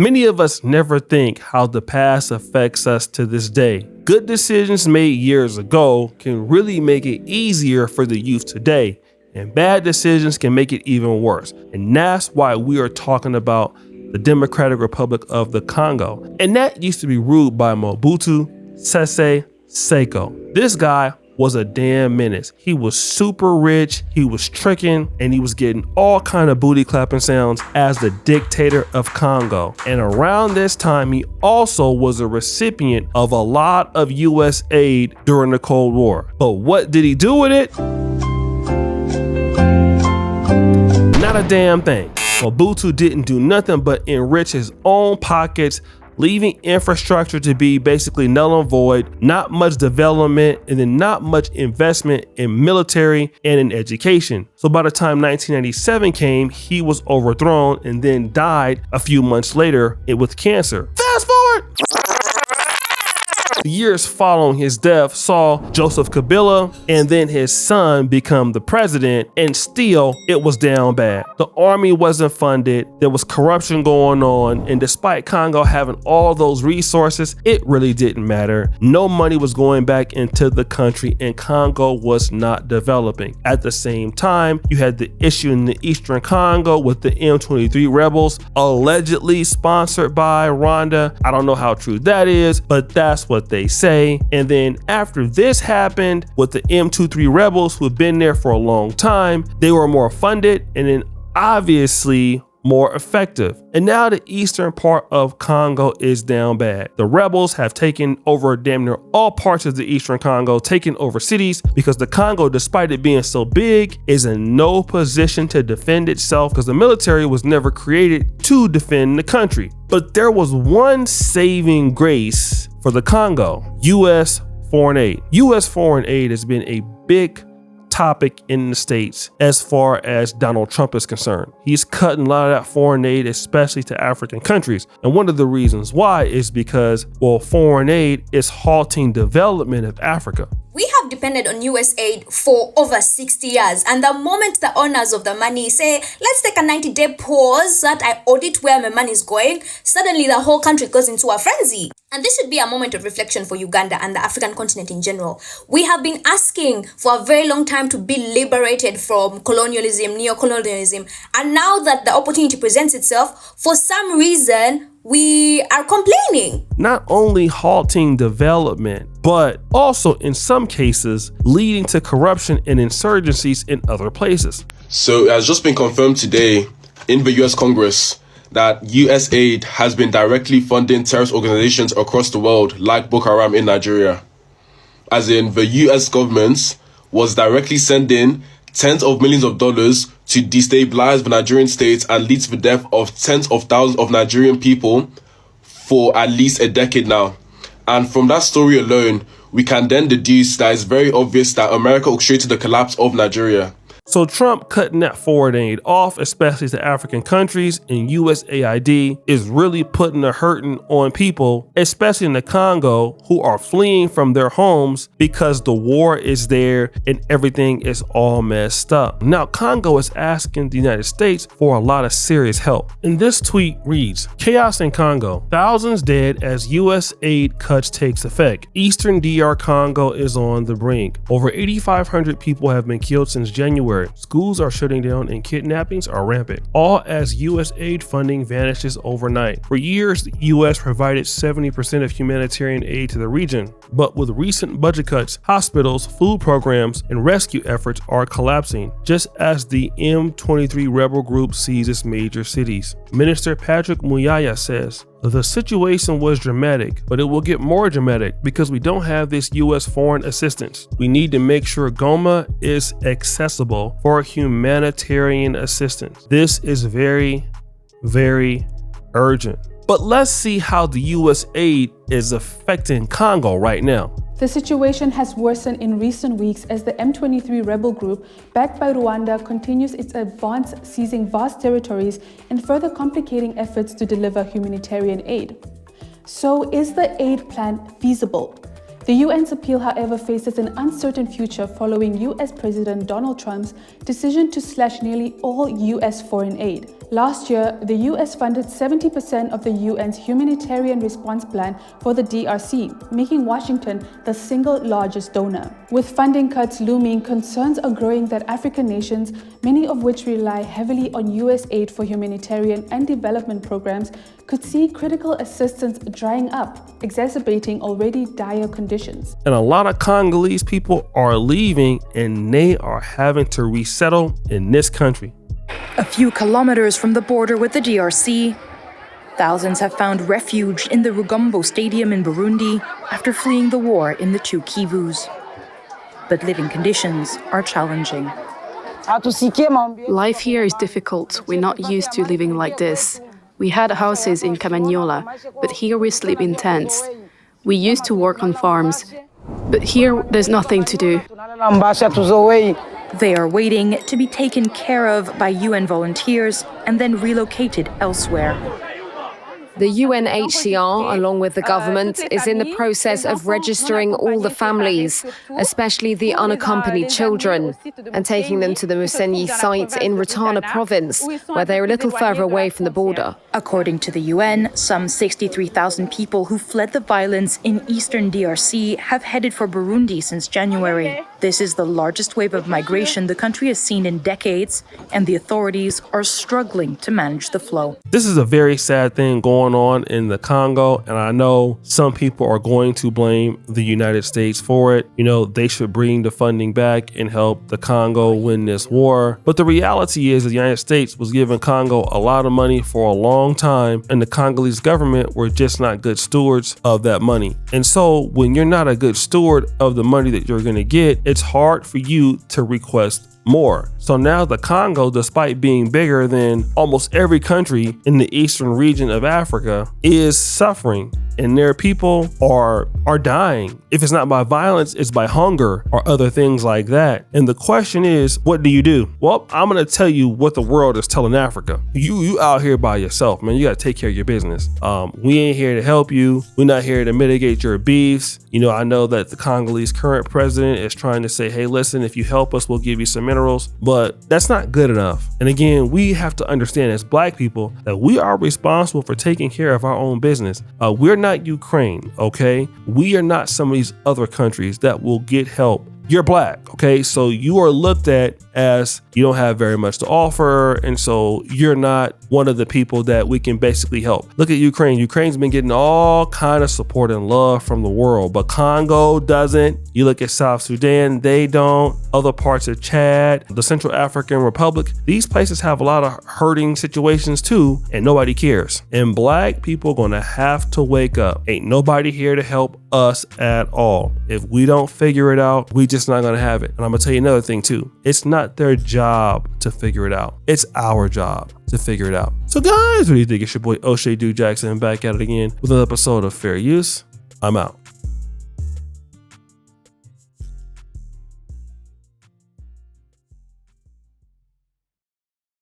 Many of us never think how the past affects us to this day. Good decisions made years ago can really make it easier for the youth today, and bad decisions can make it even worse. And that's why we are talking about the Democratic Republic of the Congo. And that used to be ruled by Mobutu Sese Seko. This guy was a damn menace. He was super rich, he was tricking, and he was getting all kind of booty clapping sounds as the dictator of Congo. And around this time, he also was a recipient of a lot of US aid during the Cold War. But what did he do with it? Not a damn thing. Mobutu didn't do nothing but enrich his own pockets, leaving infrastructure to be basically null and void, not much development, and then not much investment in military and in education. So by the time 1997 came, he was overthrown and then died a few months later with cancer. Fast forward! The years following his death saw Joseph Kabila and then his son become the president, and still it was down bad. The army wasn't funded, there was corruption going on, and despite Congo having all those resources, it really didn't matter. No money was going back into the country and Congo was not developing. At the same time, you had the issue in the eastern Congo with the M23 rebels, allegedly sponsored by Rwanda. I don't know how true that is, but that's what they say. And then after this happened with the M23 rebels who have been there for a long time, they were more funded and then obviously more effective. And now the eastern part of Congo is down bad. The rebels have taken over damn near all parts of the eastern Congo, taken over cities, because the Congo, despite it being so big, is in no position to defend itself because the military was never created to defend the country. But there was one saving grace for the Congo: US foreign aid. US foreign aid has been a big topic in the States as far as Donald Trump is concerned. He's cutting a lot of that foreign aid, especially to African countries. And one of the reasons why is because, well, foreign aid is halting development of Africa. We have depended on US aid for over 60 years, and the moment the owners of the money say, let's take a 90-day pause that I audit where my money is going, suddenly the whole country goes into a frenzy. And this should be a moment of reflection for Uganda and the African continent in general. We have been asking for a very long time to be liberated from colonialism, neo-colonialism, and now that the opportunity presents itself, for some reason, we are complaining. Not only halting development, but also in some cases leading to corruption and insurgencies in other places. So it has just been confirmed today in the US Congress that US aid has been directly funding terrorist organizations across the world, like Boko Haram in Nigeria. As in, the US government was directly sending tens of millions of dollars to destabilize the Nigerian state and lead to the death of tens of thousands of Nigerian people for at least a decade now. And from that story alone, we can then deduce that it's very obvious that America orchestrated the collapse of Nigeria. So Trump cutting that foreign aid off, especially to African countries, and USAID is really putting a hurting on people, especially in the Congo, who are fleeing from their homes because the war is there and everything is all messed up. Now, Congo is asking the United States for a lot of serious help. And this tweet reads, "Chaos in Congo. Thousands dead as US aid cuts takes effect. Eastern DR Congo is on the brink. Over 8,500 people have been killed since January. Schools are shutting down and kidnappings are rampant, all as US aid funding vanishes overnight. For years, the US provided 70% of humanitarian aid to the region, but with recent budget cuts, hospitals, food programs, and rescue efforts are collapsing, just as the M23 rebel group seizes major cities." Minister Patrick Muyaya says, "The situation was dramatic, but it will get more dramatic because we don't have this US foreign assistance. We need to make sure Goma is accessible for humanitarian assistance. This is very, very urgent." But let's see how the US aid is affecting Congo right now. The situation has worsened in recent weeks as the M23 rebel group, backed by Rwanda, continues its advance, seizing vast territories and further complicating efforts to deliver humanitarian aid. So is the aid plan feasible? The UN's appeal, however, faces an uncertain future following US President Donald Trump's decision to slash nearly all US foreign aid. Last year, the US funded 70% of the UN's humanitarian response plan for the DRC, making Washington the single largest donor. With funding cuts looming, concerns are growing that African nations, many of which rely heavily on US aid for humanitarian and development programs, could see critical assistance drying up, exacerbating already dire conditions. And a lot of Congolese people are leaving and they are having to resettle in this country. A few kilometers from the border with the DRC, thousands have found refuge in the Rugombo Stadium in Burundi after fleeing the war in the two Kivus. But living conditions are challenging. Life here is difficult. We're not used to living like this. We had houses in Kamanyola, but here we sleep in tents. We used to work on farms, but here there's nothing to do. They are waiting to be taken care of by UN volunteers and then relocated elsewhere. The UNHCR, along with the government, is in the process of registering all the families, especially the unaccompanied children, and taking them to the Musenyi site in Rutana province, where they're a little further away from the border. According to the UN, some 63,000 people who fled the violence in eastern DRC have headed for Burundi since January. This is the largest wave of migration the country has seen in decades, and the authorities are struggling to manage the flow. This is a very sad thing going on in the Congo, and I know some people are going to blame the United States for it. You know, they should bring the funding back and help the Congo win this war. But the reality is the United States was giving Congo a lot of money for a long time, and the Congolese government were just not good stewards of that money. And so when you're not a good steward of the money that you're going to get, it's hard for you to request more. So now the Congo, despite being bigger than almost every country in the eastern region of Africa, is suffering. And their people are dying. If it's not by violence, it's by hunger or other things like that. And the question is, what do you do? Well, I'm gonna tell you what the world is telling Africa. You out here by yourself, man. You gotta take care of your business. We ain't here to help you. We're not here to mitigate your beefs. You know, I know that the Congolese current president is trying to say, hey, listen, if you help us, we'll give you some minerals. But that's not good enough. And again, we have to understand as Black people that we are responsible for taking care of our own business. We're not Ukraine, okay? We are not some of these other countries that will get help. You're Black, okay? So you are looked at as you don't have very much to offer, and so you're not one of the people that we can basically help. Look at Ukraine. Ukraine's been getting all kind of support and love from the world, but Congo doesn't. You look at South Sudan, they don't. Other parts of Chad, the Central African Republic, these places have a lot of hurting situations too, and nobody cares. And Black people are gonna have to wake up. Ain't nobody here to help us at all. If we don't figure it out, we just not gonna have it. And I'm gonna tell you another thing too. It's not their job to figure it out. It's our job to figure it out. So guys, what do you think? It's your boy O'Shea Duke Jackson back at it again with another episode of Fair Use. I'm out.